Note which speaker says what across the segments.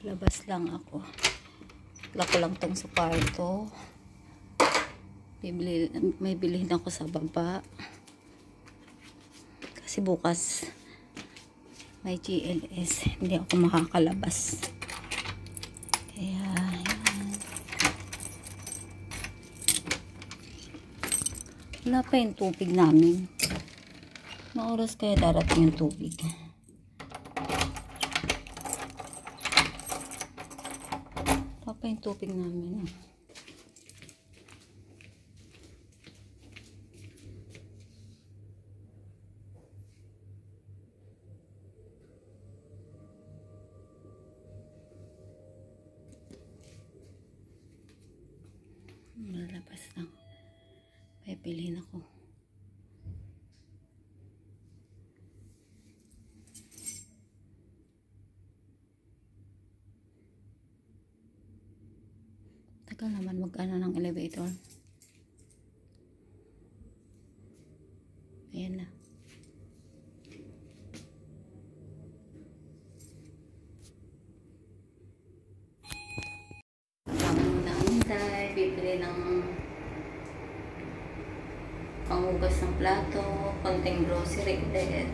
Speaker 1: Labas lang ako. Lako lang tong sa kwarto. May bilhin ako sa baba. Kasi bukas may GLS. Hindi ako makakalabas. Kaya, yan. Wala pa yung tubig namin. Mga oras kaya darating yung tubig. Wala pa yung tubig namin. Malabas lang. May bilhin ako. Tagal naman mag-ano ng elevator. Ayan na. Naantay, bibili ng panghugas ng plato, konting grocery ulit.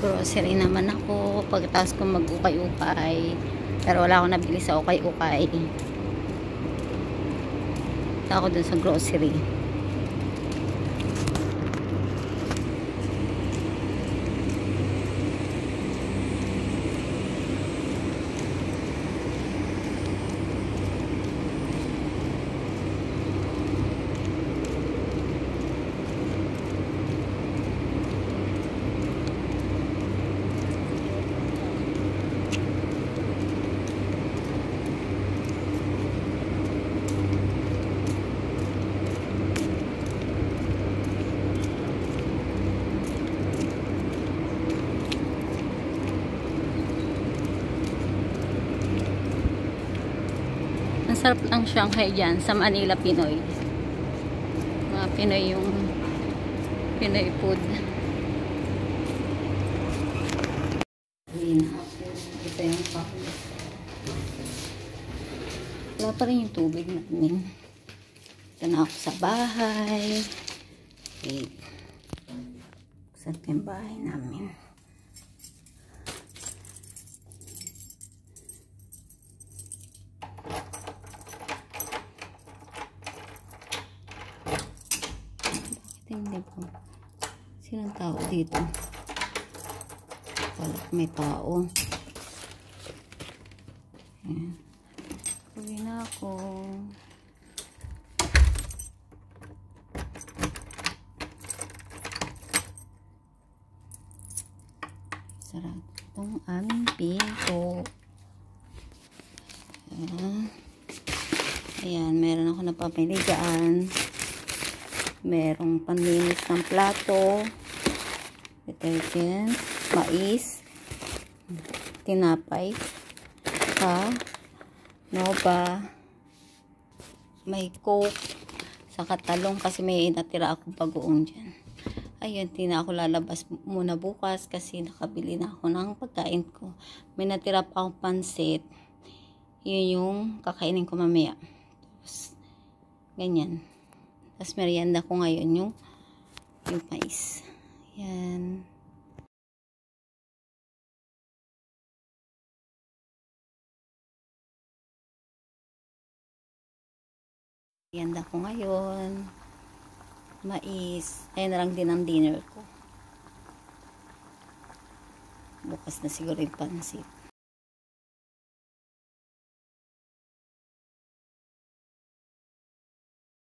Speaker 1: Grocery naman ako pagkatapos ko mag-ukay-ukay, pero wala akong nabili sa ukay-ukay. Punta ako dun sa grocery. Masarap lang Shanghai dyan sa Manila Pinoy. Mga Pinoy yung Pinoy food. Ito yung pako. Wala pa rin yung tubig namin. Ito na ako sa bahay. Okay. Buksan ko yung bahay namin. Hindi po. Sinong tao dito? Wala, may tao. Ayan. Uwi na ako. Sarap itong aming pinto. Ayan, meron ako napamili dyan. Merong panlinis ng plato, detergent, mais, tinapay, Nova, may Coke, saka talong kasi may natira akong bagoong dyan. Ayun, tina ako lalabas muna bukas kasi nakabili na ako ng pagkain ko. May natira pa akong pansit. Yun yung kakainin ko mamaya. Tapos, ganyan. Tapos merienda ko ngayon yung mais. Yan. Merienda ko ngayon. Mais. Ayan na lang din ang dinner ko. Bukas na siguro yung pansit.